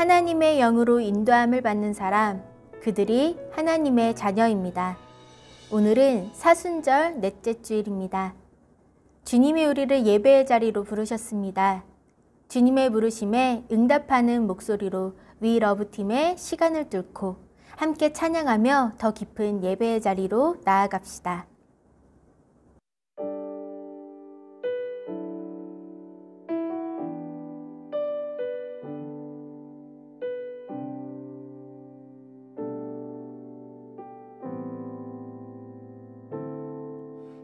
하나님의 영으로 인도함을 받는 사람, 그들이 하나님의 자녀입니다. 오늘은 사순절 넷째 주일입니다. 주님이 우리를 예배의 자리로 부르셨습니다. 주님의 부르심에 응답하는 목소리로 We Love 팀의 시간을 뚫고 함께 찬양하며 더 깊은 예배의 자리로 나아갑시다.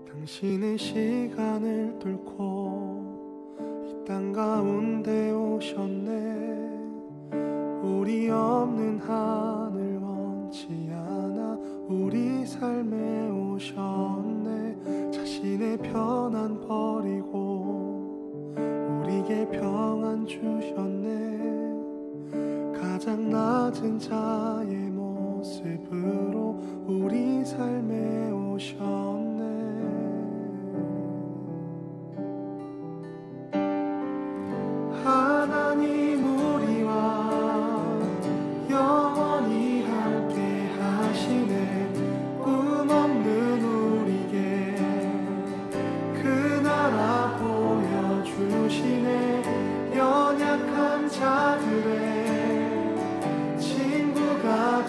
당신의 시간을 뚫고 이 땅 가운데 오셨네. 우리 없는 하늘 원치 않아 우리 삶에 오셨네. 자신의 편안 버리고 우리에게 평안 주셨네. 가장 낮은 자의 모습으로 우리 삶에 오셨네. 하나님 우리와 영원히 함께 하시네. 꿈 없는 우리에게 그 나라 보여주시네. 연약한 자들의 친구가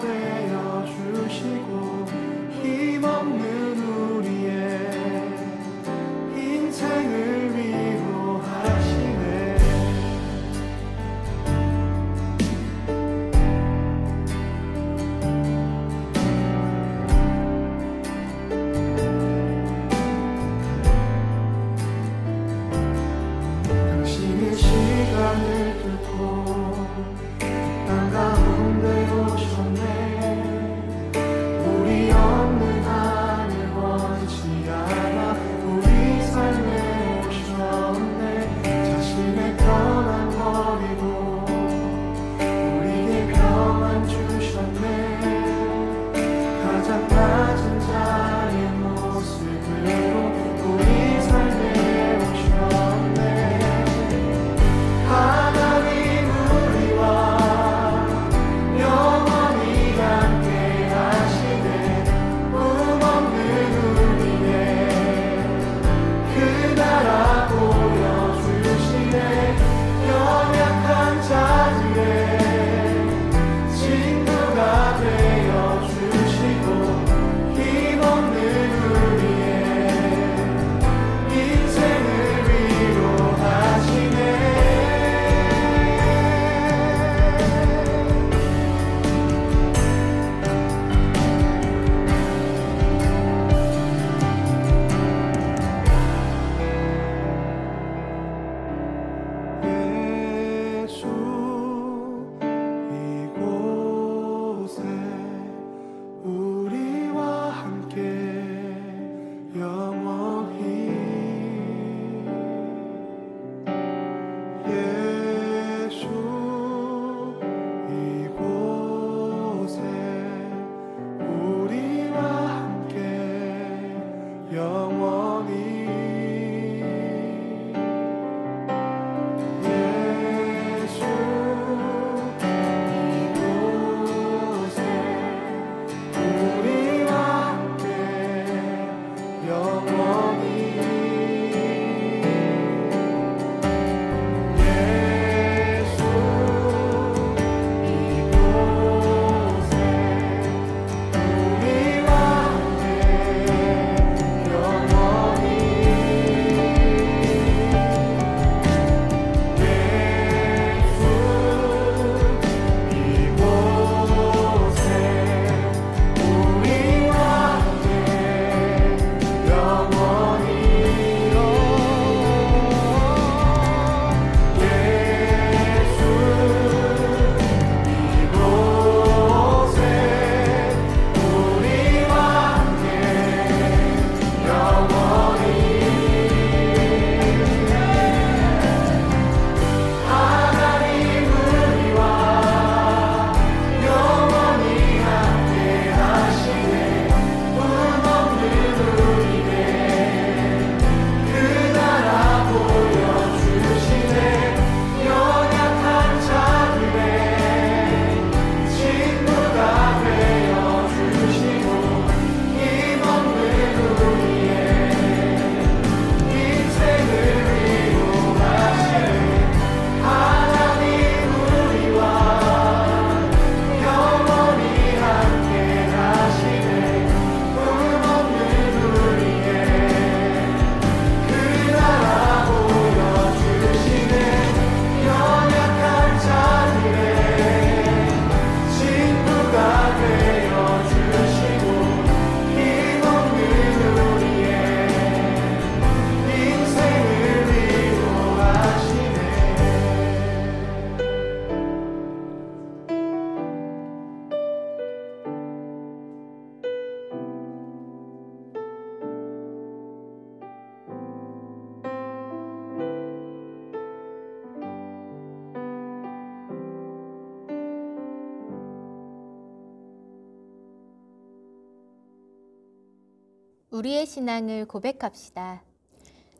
우리의 신앙을 고백합시다.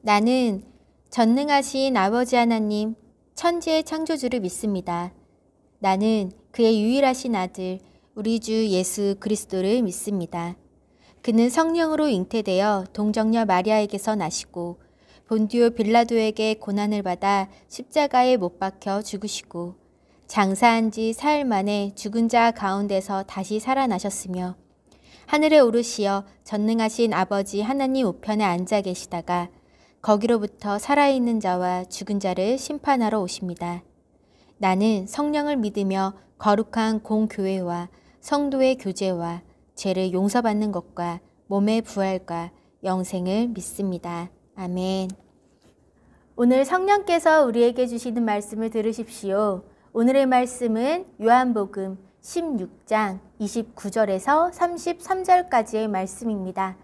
나는 전능하신 아버지 하나님, 천지의 창조주를 믿습니다. 나는 그의 유일하신 아들, 우리 주 예수 그리스도를 믿습니다. 그는 성령으로 잉태되어 동정녀 마리아에게서 나시고 본디오 빌라도에게 고난을 받아 십자가에 못 박혀 죽으시고 장사한 지 사흘 만에 죽은 자 가운데서 다시 살아나셨으며 하늘에 오르시어 전능하신 아버지 하나님 우편에 앉아 계시다가 거기로부터 살아있는 자와 죽은 자를 심판하러 오십니다. 나는 성령을 믿으며 거룩한 공교회와 성도의 교제와 죄를 용서받는 것과 몸의 부활과 영생을 믿습니다. 아멘. 오늘 성령께서 우리에게 주시는 말씀을 들으십시오. 오늘의 말씀은 요한복음 16장 29절에서 33절까지의 말씀입니다.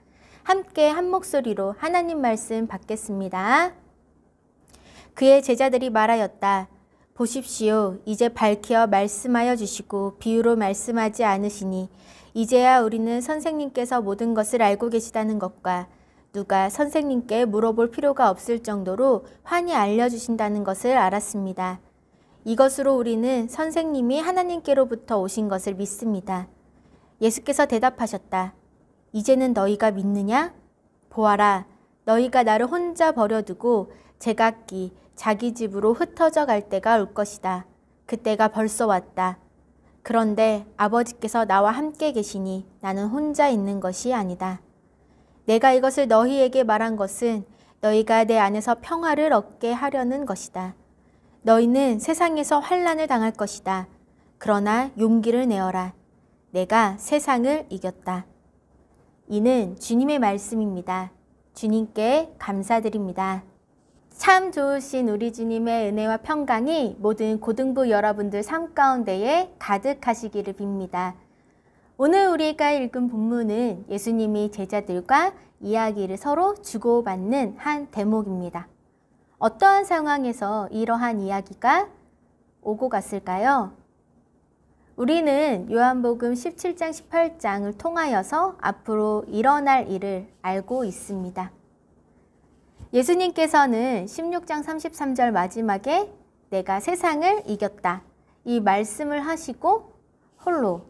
함께 한 목소리로 하나님 말씀 받겠습니다. 그의 제자들이 말하였다. 보십시오. 이제 밝히어 말씀하여 주시고 비유로 말씀하지 않으시니 이제야 우리는 선생님께서 모든 것을 알고 계시다는 것과 누가 선생님께 물어볼 필요가 없을 정도로 환히 알려주신다는 것을 알았습니다. 이것으로 우리는 선생님이 하나님께로부터 오신 것을 믿습니다. 예수께서 대답하셨다. 이제는 너희가 믿느냐? 보아라, 너희가 나를 혼자 버려두고 제각기 자기 집으로 흩어져 갈 때가 올 것이다. 그때가 벌써 왔다. 그런데 아버지께서 나와 함께 계시니 나는 혼자 있는 것이 아니다. 내가 이것을 너희에게 말한 것은 너희가 내 안에서 평화를 얻게 하려는 것이다. 너희는 세상에서 환난을 당할 것이다. 그러나 용기를 내어라. 내가 세상을 이겼다. 이는 주님의 말씀입니다. 주님께 감사드립니다. 참 좋으신 우리 주님의 은혜와 평강이 모든 고등부 여러분들 삶 가운데에 가득하시기를 빕니다. 오늘 우리가 읽은 본문은 예수님이 제자들과 이야기를 서로 주고받는 한 대목입니다. 어떠한 상황에서 이러한 이야기가 오고 갔을까요? 우리는 요한복음 17장, 18장을 통하여서 앞으로 일어날 일을 알고 있습니다. 예수님께서는 16장 33절 마지막에 내가 세상을 이겼다. 이 말씀을 하시고 홀로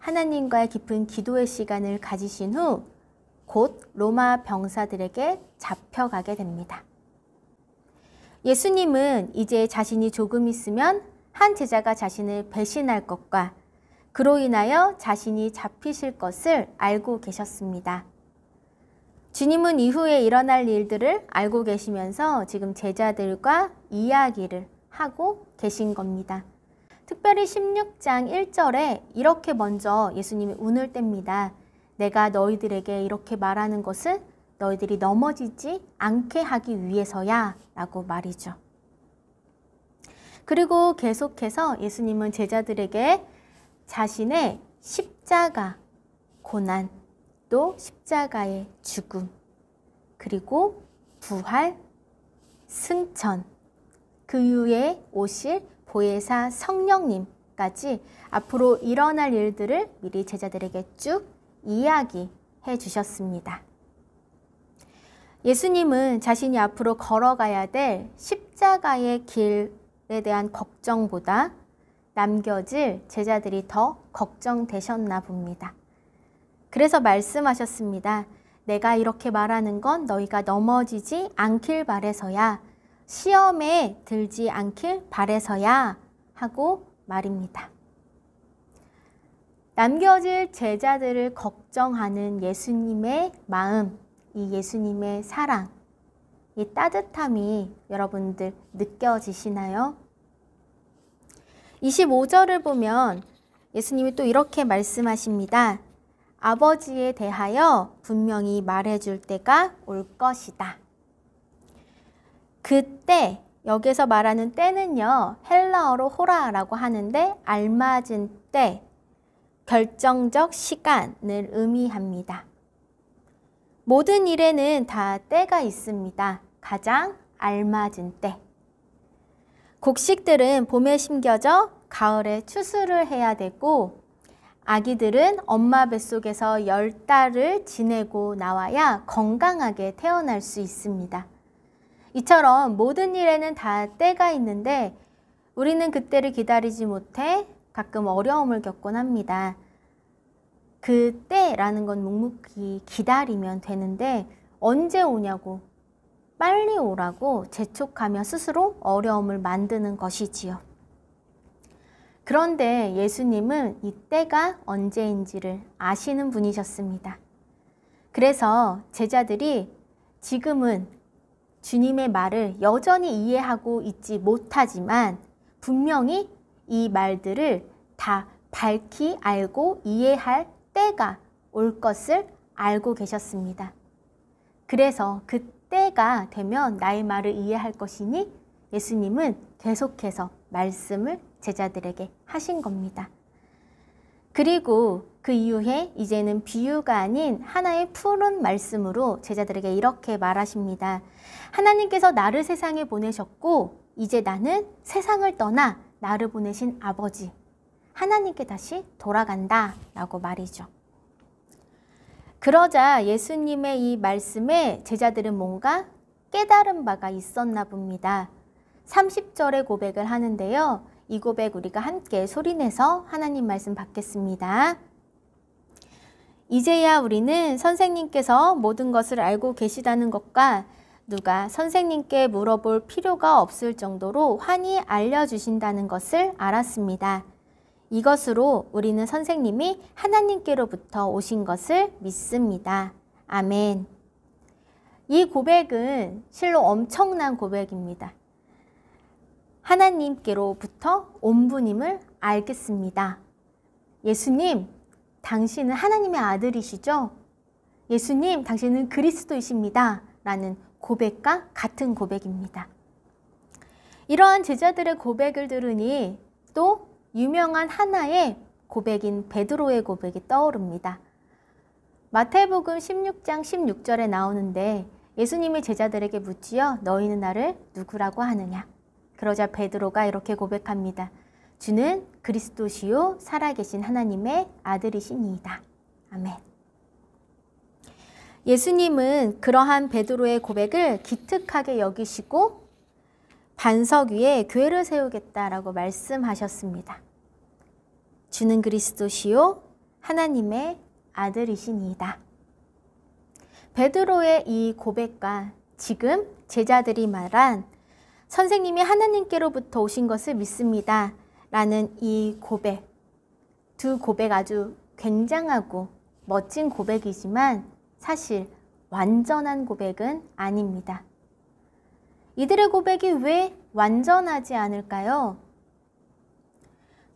하나님과의 깊은 기도의 시간을 가지신 후 곧 로마 병사들에게 잡혀가게 됩니다. 예수님은 이제 자신이 조금 있으면 한 제자가 자신을 배신할 것과 그로 인하여 자신이 잡히실 것을 알고 계셨습니다. 주님은 이후에 일어날 일들을 알고 계시면서 지금 제자들과 이야기를 하고 계신 겁니다. 특별히 16장 1절에 이렇게 먼저 예수님이 운을 뗍니다. 내가 너희들에게 이렇게 말하는 것은 너희들이 넘어지지 않게 하기 위해서야 라고 말이죠. 그리고 계속해서 예수님은 제자들에게 자신의 십자가 고난, 또 십자가의 죽음, 그리고 부활, 승천, 그 후에 오실 보혜사 성령님까지 앞으로 일어날 일들을 미리 제자들에게 쭉 이야기해 주셨습니다. 예수님은 자신이 앞으로 걸어가야 될 십자가의 길에 대한 걱정보다 남겨질 제자들이 더 걱정되셨나 봅니다. 그래서 말씀하셨습니다. 내가 이렇게 말하는 건 너희가 넘어지지 않길 바래서야, 시험에 들지 않길 바래서야 하고 말입니다. 남겨질 제자들을 걱정하는 예수님의 마음, 이 예수님의 사랑, 이 따뜻함이 여러분들 느껴지시나요? 25절을 보면 예수님이 또 이렇게 말씀하십니다. 아버지에 대하여 분명히 말해줄 때가 올 것이다. 그때, 여기서 말하는 때는요, 헬라어로 호라라고 하는데 알맞은 때, 결정적 시간을 의미합니다. 모든 일에는 다 때가 있습니다. 가장 알맞은 때. 곡식들은 봄에 심겨져 가을에 추수를 해야 되고, 아기들은 엄마 뱃속에서 10달을 지내고 나와야 건강하게 태어날 수 있습니다. 이처럼 모든 일에는 다 때가 있는데 우리는 그 때를 기다리지 못해 가끔 어려움을 겪곤 합니다. 그 때라는 건 묵묵히 기다리면 되는데 언제 오냐고 빨리 오라고 재촉하며 스스로 어려움을 만드는 것이지요. 그런데 예수님은 이 때가 언제인지를 아시는 분이셨습니다. 그래서 제자들이 지금은 주님의 말을 여전히 이해하고 있지 못하지만 분명히 이 말들을 다 밝히 알고 이해할 때가 올 것을 알고 계셨습니다. 그래서 그 때가 되면 나의 말을 이해할 것이니 예수님은 계속해서 말씀을 제자들에게 하신 겁니다. 그리고 그 이후에 이제는 비유가 아닌 하나의 푸른 말씀으로 제자들에게 이렇게 말하십니다. 하나님께서 나를 세상에 보내셨고 이제 나는 세상을 떠나 나를 보내신 아버지 하나님께 다시 돌아간다 라고 말이죠. 그러자 예수님의 이 말씀에 제자들은 뭔가 깨달은 바가 있었나 봅니다. 30절의 고백을 하는데요. 이 고백 우리가 함께 소리내서 하나님 말씀 받겠습니다. 이제야 우리는 선생님께서 모든 것을 알고 계시다는 것과 누가 선생님께 물어볼 필요가 없을 정도로 환히 알려주신다는 것을 알았습니다. 이것으로 우리는 선생님이 하나님께로부터 오신 것을 믿습니다. 아멘. 이 고백은 실로 엄청난 고백입니다. 하나님께로부터 온 분임을 알겠습니다. 예수님, 당신은 하나님의 아들이시죠? 예수님, 당신은 그리스도이십니다. 라는 고백과 같은 고백입니다. 이러한 제자들의 고백을 들으니 또 유명한 하나의 고백인 베드로의 고백이 떠오릅니다. 마태복음 16장 16절에 나오는데 예수님이 제자들에게 묻지요. 너희는 나를 누구라고 하느냐? 그러자 베드로가 이렇게 고백합니다. 주는 그리스도시요 살아계신 하나님의 아들이시니이다. 아멘. 예수님은 그러한 베드로의 고백을 기특하게 여기시고 반석 위에 교회를 세우겠다라고 말씀하셨습니다. 주는 그리스도시요 하나님의 아들이시니이다. 베드로의 이 고백과 지금 제자들이 말한 선생님이 하나님께로부터 오신 것을 믿습니다. 라는 이 고백, 두 고백 아주 굉장하고 멋진 고백이지만 사실 완전한 고백은 아닙니다. 이들의 고백이 왜 완전하지 않을까요?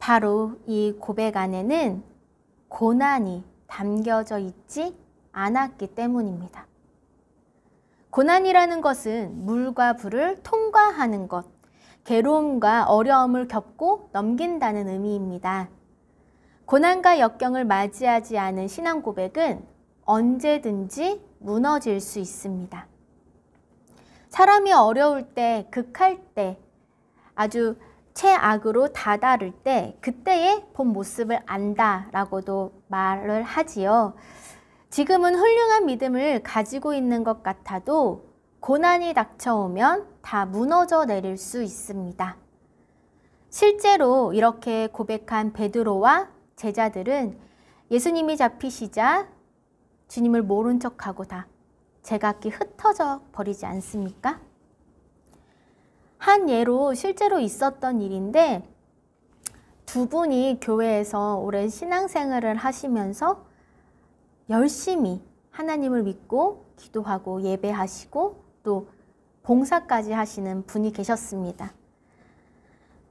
바로 이 고백 안에는 고난이 담겨져 있지 않았기 때문입니다. 고난이라는 것은 물과 불을 통과하는 것, 괴로움과 어려움을 겪고 넘긴다는 의미입니다. 고난과 역경을 맞이하지 않은 신앙 고백은 언제든지 무너질 수 있습니다. 사람이 어려울 때, 극할 때, 아주 최악으로 다다를 때 그때의 본 모습을 안다라고도 말을 하지요. 지금은 훌륭한 믿음을 가지고 있는 것 같아도 고난이 닥쳐오면 다 무너져 내릴 수 있습니다. 실제로 이렇게 고백한 베드로와 제자들은 예수님이 잡히시자 주님을 모른 척하고 다 제각기 흩어져 버리지 않습니까? 한 예로 실제로 있었던 일인데 두 분이 교회에서 오랜 신앙생활을 하시면서 열심히 하나님을 믿고 기도하고 예배하시고 또 봉사까지 하시는 분이 계셨습니다.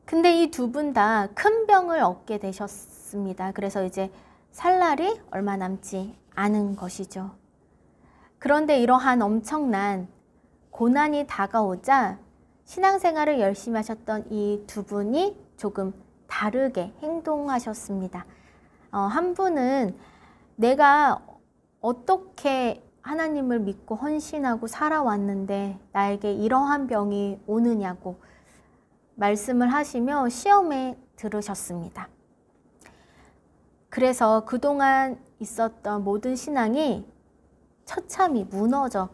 근데 이 두 분 다 큰 병을 얻게 되셨습니다. 그래서 이제 살 날이 얼마 남지 않은 것이죠. 그런데 이러한 엄청난 고난이 다가오자 신앙생활을 열심히 하셨던 이 두 분이 조금 다르게 행동하셨습니다. 한 분은 내가 어떻게 하나님을 믿고 헌신하고 살아왔는데 나에게 이러한 병이 오느냐고 말씀을 하시며 시험에 들으셨습니다. 그래서 그동안 있었던 모든 신앙이 처참히 무너져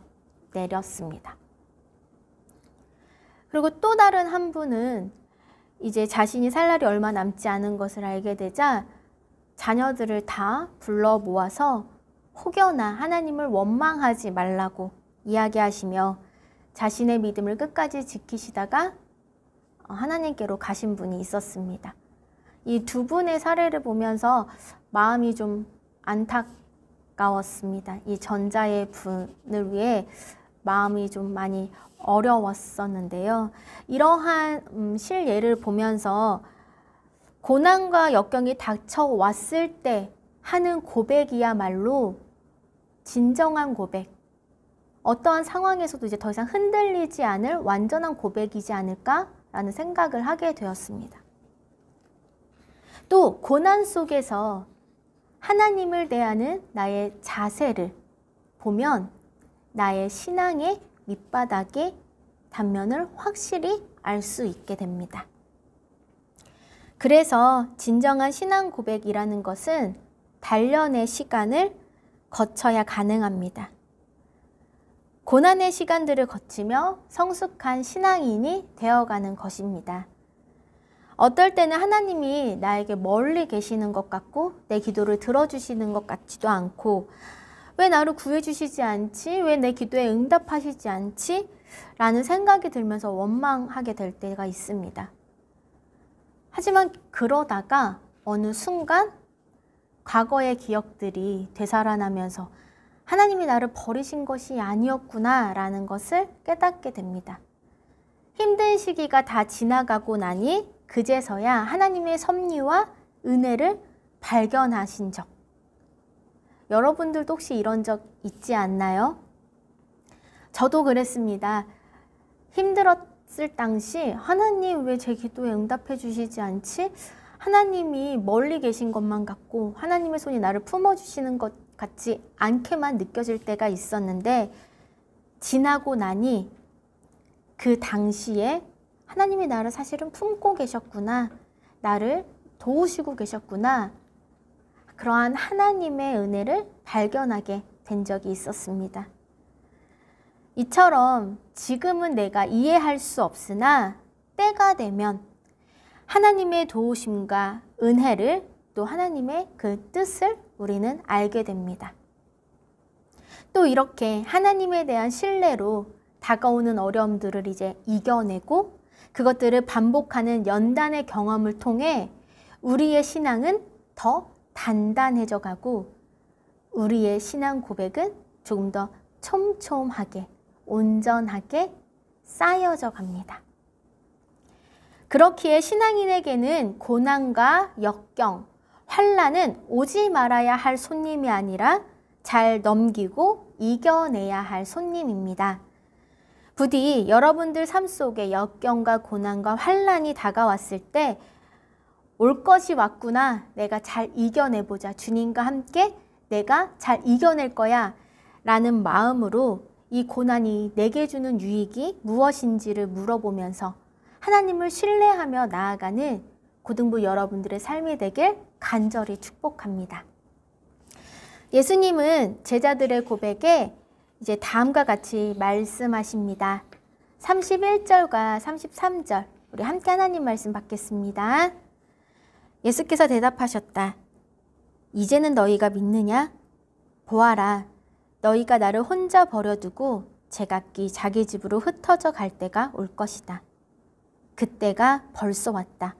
내렸습니다. 그리고 또 다른 한 분은 이제 자신이 살 날이 얼마 남지 않은 것을 알게 되자 자녀들을 다 불러 모아서 혹여나 하나님을 원망하지 말라고 이야기하시며 자신의 믿음을 끝까지 지키시다가 하나님께로 가신 분이 있었습니다. 이 두 분의 사례를 보면서 마음이 좀 안타까웠습니다. 이 전자의 분을 위해 마음이 좀 많이 어려웠었는데요. 이러한 실예를 보면서 고난과 역경이 닥쳐왔을 때 하는 고백이야말로 진정한 고백, 어떠한 상황에서도 이제 더 이상 흔들리지 않을 완전한 고백이지 않을까라는 생각을 하게 되었습니다. 또 고난 속에서 하나님을 대하는 나의 자세를 보면 나의 신앙의 밑바닥의 단면을 확실히 알 수 있게 됩니다. 그래서 진정한 신앙 고백이라는 것은 단련의 시간을 거쳐야 가능합니다. 고난의 시간들을 거치며 성숙한 신앙인이 되어가는 것입니다. 어떨 때는 하나님이 나에게 멀리 계시는 것 같고 내 기도를 들어주시는 것 같지도 않고 왜 나를 구해주시지 않지? 왜 내 기도에 응답하시지 않지? 라는 생각이 들면서 원망하게 될 때가 있습니다. 하지만 그러다가 어느 순간 과거의 기억들이 되살아나면서 하나님이 나를 버리신 것이 아니었구나 라는 것을 깨닫게 됩니다. 힘든 시기가 다 지나가고 나니 그제서야 하나님의 섭리와 은혜를 발견하신 적. 여러분들도 혹시 이런 적 있지 않나요? 저도 그랬습니다. 힘들었을 당시 하나님 왜 제 기도에 응답해 주시지 않지? 하나님이 멀리 계신 것만 같고 하나님의 손이 나를 품어주시는 것 같지 않게만 느껴질 때가 있었는데 지나고 나니 그 당시에 하나님이 나를 사실은 품고 계셨구나. 나를 도우시고 계셨구나. 그러한 하나님의 은혜를 발견하게 된 적이 있었습니다. 이처럼 지금은 내가 이해할 수 없으나 때가 되면 하나님의 도우심과 은혜를 또 하나님의 그 뜻을 우리는 알게 됩니다. 또 이렇게 하나님에 대한 신뢰로 다가오는 어려움들을 이제 이겨내고 그것들을 반복하는 연단의 경험을 통해 우리의 신앙은 더 단단해져 가고 우리의 신앙 고백은 조금 더 촘촘하게 온전하게 쌓여져 갑니다. 그렇기에 신앙인에게는 고난과 역경, 환난은 오지 말아야 할 손님이 아니라 잘 넘기고 이겨내야 할 손님입니다. 부디 여러분들 삶 속에 역경과 고난과 환난이 다가왔을 때 올 것이 왔구나, 내가 잘 이겨내보자, 주님과 함께 내가 잘 이겨낼 거야 라는 마음으로 이 고난이 내게 주는 유익이 무엇인지를 물어보면서 하나님을 신뢰하며 나아가는 고등부 여러분들의 삶이 되길 간절히 축복합니다. 예수님은 제자들의 고백에 이제 다음과 같이 말씀하십니다. 31절과 33절 우리 함께 하나님 말씀 받겠습니다. 예수께서 대답하셨다. 이제는 너희가 믿느냐? 보아라, 너희가 나를 혼자 버려두고 제각기 자기 집으로 흩어져 갈 때가 올 것이다. 그때가 벌써 왔다.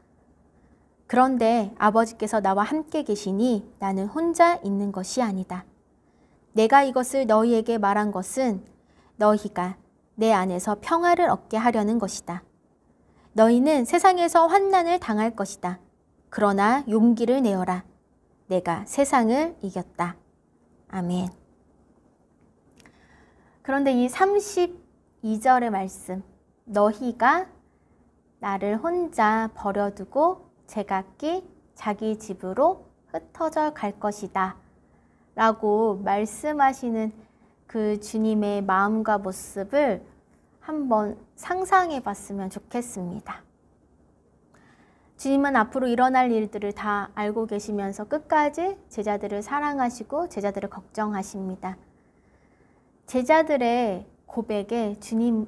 그런데 아버지께서 나와 함께 계시니 나는 혼자 있는 것이 아니다. 내가 이것을 너희에게 말한 것은 너희가 내 안에서 평화를 얻게 하려는 것이다. 너희는 세상에서 환난을 당할 것이다. 그러나 용기를 내어라. 내가 세상을 이겼다. 아멘. 그런데 이 32절의 말씀, 너희가 나를 혼자 버려두고 제각기 자기 집으로 흩어져 갈 것이다 라고 말씀하시는 그 주님의 마음과 모습을 한번 상상해 봤으면 좋겠습니다. 주님은 앞으로 일어날 일들을 다 알고 계시면서 끝까지 제자들을 사랑하시고 제자들을 걱정하십니다. 제자들의 고백에 주님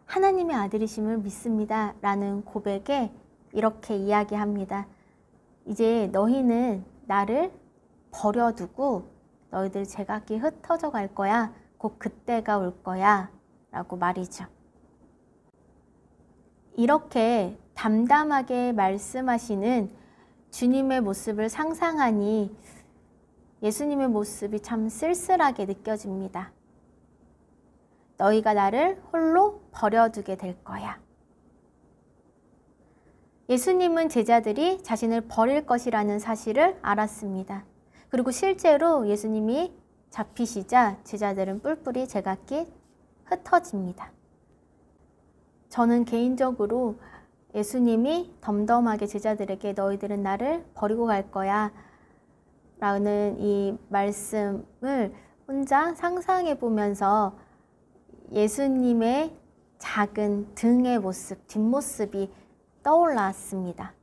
하나님의 아들이심을 믿습니다 라는 고백에 이렇게 이야기합니다. 이제 너희는 나를 버려두고 너희들 제각기 흩어져 갈 거야. 곧 그때가 올 거야 라고 말이죠. 이렇게 담담하게 말씀하시는 주님의 모습을 상상하니 예수님의 모습이 참 쓸쓸하게 느껴집니다. 너희가 나를 홀로 버려두게 될 거야. 예수님은 제자들이 자신을 버릴 것이라는 사실을 알았습니다. 그리고 실제로 예수님이 잡히시자 제자들은 뿔뿔이 제각기 흩어집니다. 저는 개인적으로 예수님이 덤덤하게 제자들에게 너희들은 나를 버리고 갈 거야 라는 이 말씀을 혼자 상상해 보면서 예수님의 작은 등의 모습, 뒷모습이 떠올랐습니다.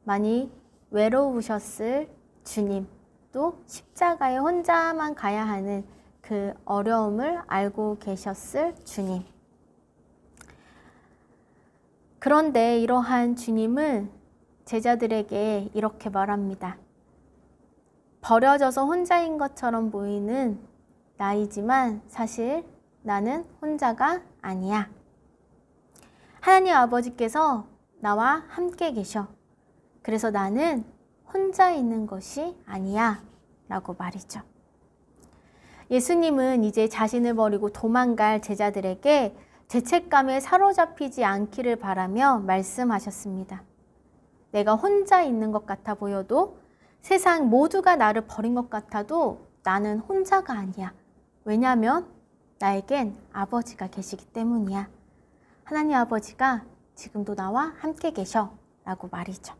많이 외로우셨을 주님, 또 십자가에 혼자만 가야 하는 그 어려움을 알고 계셨을 주님. 그런데 이러한 주님은 제자들에게 이렇게 말합니다. 버려져서 혼자인 것처럼 보이는 나이지만 사실 나는 혼자가 아니야. 하나님 아버지께서 나와 함께 계셔. 그래서 나는 혼자 있는 것이 아니야 라고 말이죠. 예수님은 이제 자신을 버리고 도망갈 제자들에게 죄책감에 사로잡히지 않기를 바라며 말씀하셨습니다. 내가 혼자 있는 것 같아 보여도 세상 모두가 나를 버린 것 같아도 나는 혼자가 아니야. 왜냐하면 나에겐 아버지가 계시기 때문이야. 하나님 아버지가 지금도 나와 함께 계셔 라고 말이죠.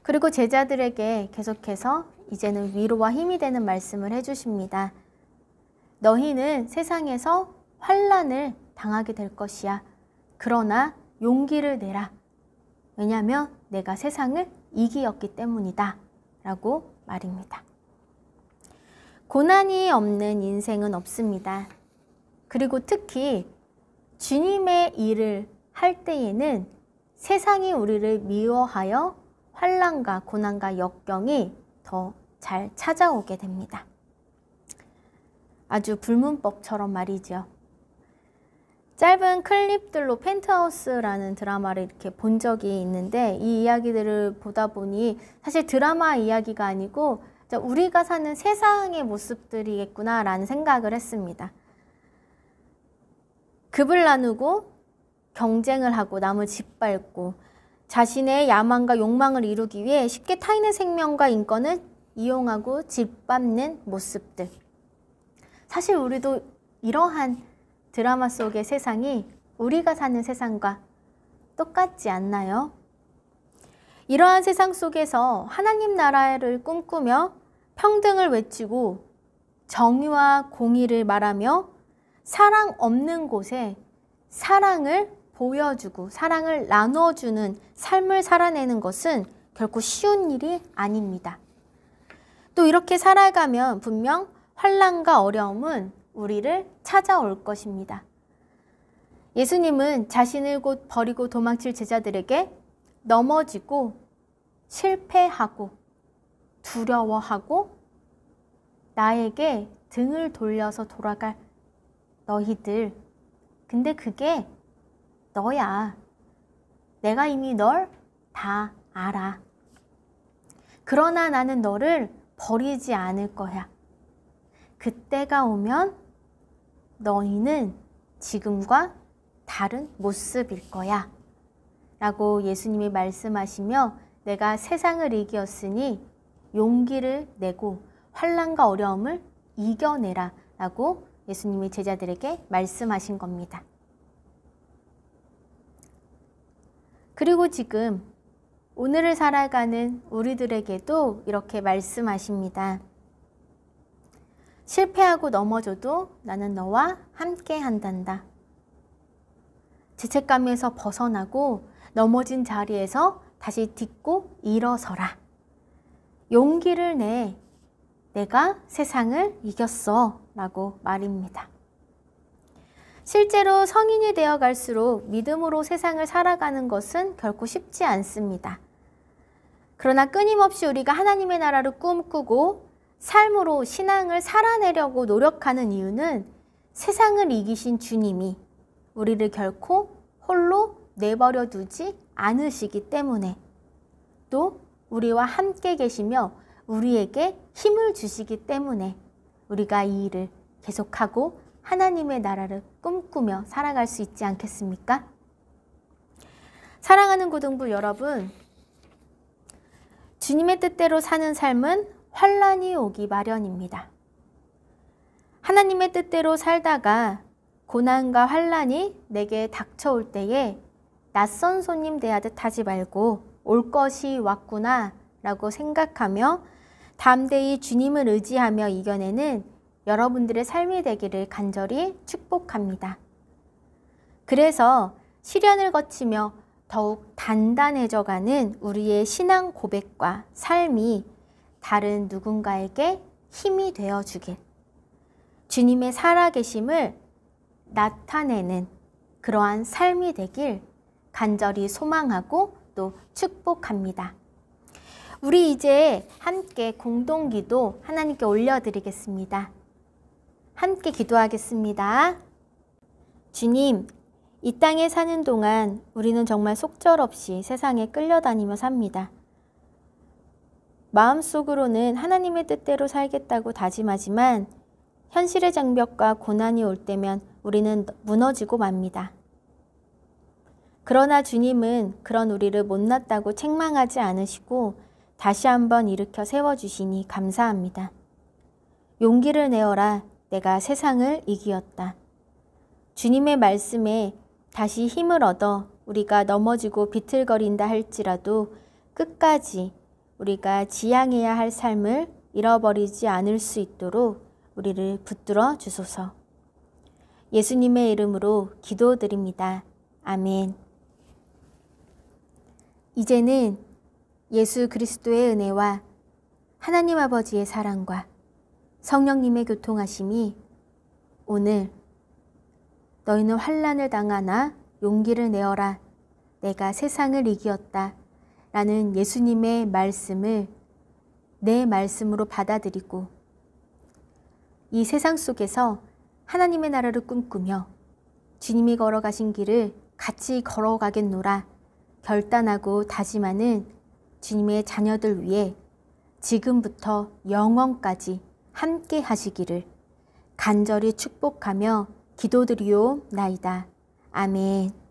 그리고 제자들에게 계속해서 이제는 위로와 힘이 되는 말씀을 해주십니다. 너희는 세상에서 환난을 당하게 될 것이야. 그러나 용기를 내라. 왜냐하면 내가 세상을 이기었기 때문이다 라고 말입니다. 고난이 없는 인생은 없습니다. 그리고 특히 주님의 일을 할 때에는 세상이 우리를 미워하여 환난과 고난과 역경이 더 잘 찾아오게 됩니다. 아주 불문법처럼 말이죠. 짧은 클립들로 펜트하우스라는 드라마를 이렇게 본 적이 있는데 이 이야기들을 보다 보니 사실 드라마 이야기가 아니고 우리가 사는 세상의 모습들이겠구나 라는 생각을 했습니다. 급을 나누고 경쟁을 하고 남을 짓밟고 자신의 야망과 욕망을 이루기 위해 쉽게 타인의 생명과 인권을 이용하고 짓밟는 모습들. 사실 우리도 이러한 드라마 속의 세상이 우리가 사는 세상과 똑같지 않나요? 이러한 세상 속에서 하나님 나라를 꿈꾸며 평등을 외치고 정의와 공의를 말하며 사랑 없는 곳에 사랑을 보여주고 사랑을 나눠주는 삶을 살아내는 것은 결코 쉬운 일이 아닙니다. 또 이렇게 살아가면 분명 환난과 어려움은 우리를 찾아올 것입니다. 예수님은 자신을 곧 버리고 도망칠 제자들에게 넘어지고 실패하고 두려워하고 나에게 등을 돌려서 돌아갈 너희들, 근데 그게 너야. 내가 이미 널 다 알아. 그러나 나는 너를 버리지 않을 거야. 그때가 오면 너희는 지금과 다른 모습일 거야. 라고 예수님이 말씀하시며 내가 세상을 이기었으니 용기를 내고 환난과 어려움을 이겨내라 라고 예수님이 제자들에게 말씀하신 겁니다. 그리고 지금 오늘을 살아가는 우리들에게도 이렇게 말씀하십니다. 실패하고 넘어져도 나는 너와 함께 한단다. 죄책감에서 벗어나고 넘어진 자리에서 다시 딛고 일어서라. 용기를 내. 내가 세상을 이겼어. 라고 말입니다. 실제로 성인이 되어 갈수록 믿음으로 세상을 살아가는 것은 결코 쉽지 않습니다. 그러나 끊임없이 우리가 하나님의 나라를 꿈꾸고 삶으로 신앙을 살아내려고 노력하는 이유는 세상을 이기신 주님이 우리를 결코 홀로 내버려 두지 않으시기 때문에, 또 우리와 함께 계시며 우리에게 힘을 주시기 때문에 우리가 이 일을 계속하고 하나님의 나라를 꿈꾸며 살아갈 수 있지 않겠습니까? 사랑하는 고등부 여러분, 주님의 뜻대로 사는 삶은 환난이 오기 마련입니다. 하나님의 뜻대로 살다가 고난과 환난이 내게 닥쳐올 때에 낯선 손님 대하듯 하지 말고 올 것이 왔구나 라고 생각하며 담대히 주님을 의지하며 이겨내는 여러분들의 삶이 되기를 간절히 축복합니다. 그래서 시련을 거치며 더욱 단단해져가는 우리의 신앙 고백과 삶이 다른 누군가에게 힘이 되어주길, 주님의 살아계심을 나타내는 그러한 삶이 되길 간절히 소망하고 또 축복합니다. 우리 이제 함께 공동기도 하나님께 올려드리겠습니다. 함께 기도하겠습니다. 주님, 이 땅에 사는 동안 우리는 정말 속절없이 세상에 끌려다니며 삽니다. 마음속으로는 하나님의 뜻대로 살겠다고 다짐하지만 현실의 장벽과 고난이 올 때면 우리는 무너지고 맙니다. 그러나 주님은 그런 우리를 못났다고 책망하지 않으시고 다시 한번 일으켜 세워주시니 감사합니다. 용기를 내어라. 내가 세상을 이기었다. 주님의 말씀에 다시 힘을 얻어 우리가 넘어지고 비틀거린다 할지라도 끝까지 우리가 지향해야 할 삶을 잃어버리지 않을 수 있도록 우리를 붙들어 주소서. 예수님의 이름으로 기도드립니다. 아멘. 이제는 예수 그리스도의 은혜와 하나님 아버지의 사랑과 성령님의 교통하심이 오늘 너희는 환난을 당하나 용기를 내어라. 내가 세상을 이기었다. 라는 예수님의 말씀을 내 말씀으로 받아들이고 이 세상 속에서 하나님의 나라를 꿈꾸며 주님이 걸어가신 길을 같이 걸어가겠노라 결단하고 다짐하는 주님의 자녀들 위해 지금부터 영원까지 함께 하시기를 간절히 축복하며 기도드리옵나이다. 아멘.